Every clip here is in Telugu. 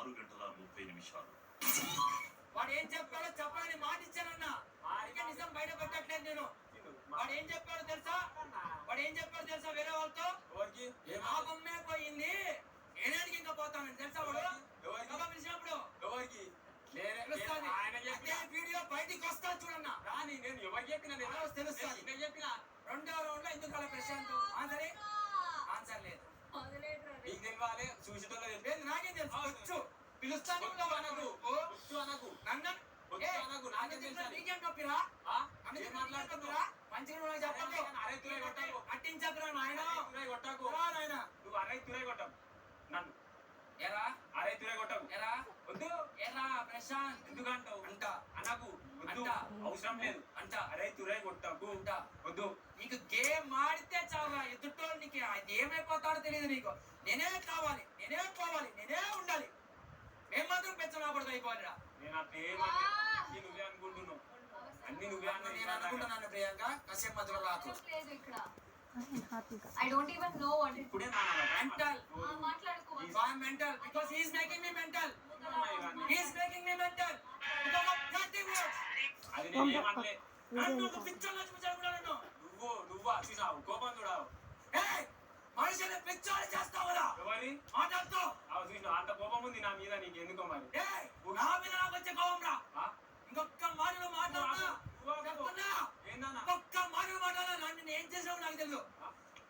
6:30 వాడు ఏం చెప్పాడో చెప్పాలని మాట ఇచ్చానన్నా. నిజం బయట పెట్టట్లేదు నేను. వాడు ఏం చెప్పాడో తెలుసా? వేరే వాళ్ళతో నా బొమ్మే పోయింది, నేనేడికి ఇంకా పోతానని తెలుసా? వాడు పిలిచినప్పుడు వీడియో బయటికి వస్తా చూడన్నా. రాని నేను ఎవరు చెప్పినా తెలుస్తుంది. నేను చెప్పిన రెండో రౌండ్ లో ఎందుకు అలా ప్రశాంత్ ఆన్సర్ లేదు. నీకు తెలియాలి, చూసేటోళ్ళు తెలియదు, నాకేం తెలుసు. వచ్చు పిలుస్తాను అనకు, నీకేం నొప్పిరా? మాట్లాడుతురా మంచిగా చెప్పండి. అట్టించకురా నాయన, నాయన నువ్వు అరై తురై కొట్టవు నన్ను. ఎరా అరై తురై కొట్టవు. ఎరా వద్దు. ఎరా ప్రశాంత్ ఎందుకంటావు? అంట అనకు, వద్దు, అవసరం లేదు అంట. అరై తురై కొట్టకు అంట. వద్దు. నీకు గేమ్ ఆడితే చాలా ఎదుటోళ్ళు నీకు ఏమైపోతాడో తెలియదు. నీకు నేనే కావాలి, నేనే పోవాలి, నేనే ఉండాలి. మేము మాత్రం పెంచకూడదు అయిపోయిరా. నేను నువ్వే అనుకుంటున్నావు, అన్ని నువ్వే నేను అనుకుంటున్నాను. ప్రియాంక కాసేపు మధ్యలో రాకు. I don't even know what it is. Mental. I'm mental because he is making me mental. He is making me mental. Because of nothing words. అది నేను ఏమనలే. నన్ను పిచ్చోళ్ళ చూసాను. నువ్వు చూసావు కోపం చూడావు. ఏయ్ మనిషిని పిచ్చోళ్ళ చేస్తావురా. ఎవరి మాట్లాడుతూ అంత కోపం ఉంది నా మీద, నీకు ఎందుకో మరి? ఏయ్ నా మీద నాకు వచ్చే కోపం రా. ఇంకొక మాటలు మాట్లాడుతున్నా. ఒక్క మాటలు మాట్లాడాలి. నన్ను ఏం చేసావు నాకు తెలుసు.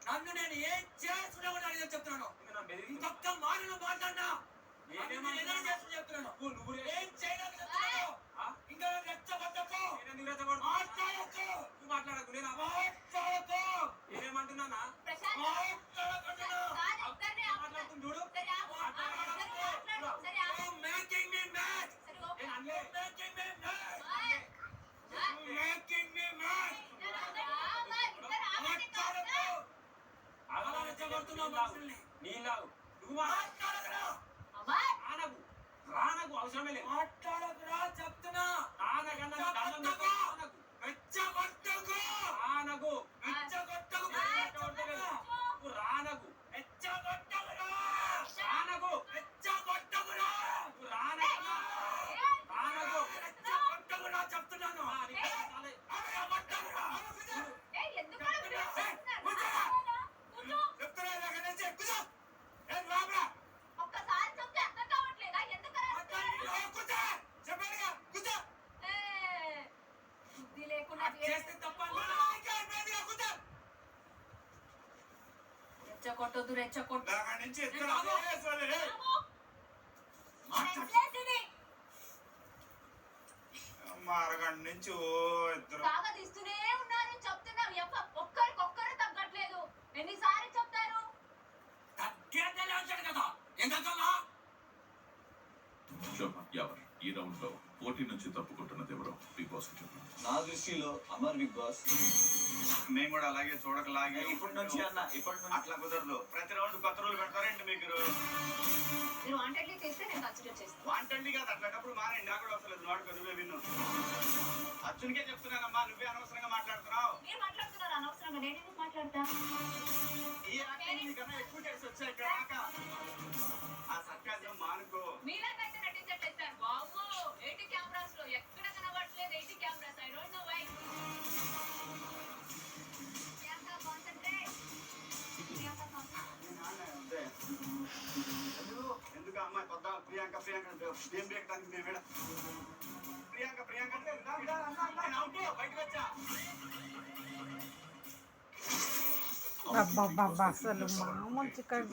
నన్ను నేను ఏం చేసుకున్నావు నాకు తెలుసు చెప్తున్నాను. ఇంకొక మాటలు మాట్లాడినా ఏదైనా చేస్తూ చెప్తున్నాను. నువ్వు ఏం చేయడానికి చెప్తున్నాను. ఇంకా రెచ్చగొట్టకు, మాట్లాడకు. నువ్వు మాట్లాడకు, నేను మాట్లాడకు. ఏమంటున్నా మాట్లాడుతుంది చూడు. Making me match, making me match, making me match. నీలాగు నువ్వు మాట్లాడకురా. రానకు అవసరమే లేదు. మాట్లాడకురా చెప్తున్నా. రెచ్చగొట్టకు, రెచ్చగొట్టకు, రానకు రెచ్చగొట్టకు, రానకు రెచ్చగొట్టకురా, రానకు రెచ్చగొట్టకురా, రానకు రానకు రెచ్చగొట్టకురా చెప్తున్నాను. రెచ్చగొట్టొద్దు, రెచ్చగొట్టు. అరగంట నుంచి ఇద్దరు తీస్తూనే ఉన్నారు. చెప్తున్నాం ఒక్కరికొక్కరు తగ్గట్లేదు. ఎన్నిసార్లు చెప్తారు? కదా ఎందుకలా ఈ రౌండ్ లో పోటీ నుంచి తప్పుకుంటున్నది ఎవరో బిగ్ బాస్ చెప్పండి. నా దృష్టిలో అమర్ బిగ్ బాస్. మేము కూడా అలాగే చూడకలాగే. ఇప్పటి నుంచి అట్లా కుదరదు. ప్రతి రౌండ్ కొత్త రోజులు పెడతారండి మీకు. మీరు వాంటెడ్లీ చేస్తే నేను కన్సిడర్ చేస్తాను. వాంటెడ్లీ కాదు, అట్లాంటప్పుడు మారండి. నాకు కూడా వస్తలేదు. వాడుకో, నువ్వే విన్ను. అర్జున్కే చెప్తున్నానమ్మా, నువ్వే అనవసరంగా మాట్లాడుతున్నావు. మీరు మాట్లాడుతున్నారు అనవసరంగా, నేను ఎందుకు మాట్లాడతా? ఈ యాక్టింగ్ కన్నా ఎక్కువ చేసి వచ్చాయి ఇక్కడ దాకా. ఆ సర్కాజం మానుకో. మీలాగైతే నటించట్లేదు సార్. బాబు 80 కెమెరాస్ లో ఎక్కడ కనబడట్లేదు. 80 cameras. I don't know why. ఎందుకు అమ్మాయి కొత్త ప్రియాంక గేమ్ బేయడానికి మేము ప్రియాంక బయటకు వచ్చా. అసలు మామూలు చికెన్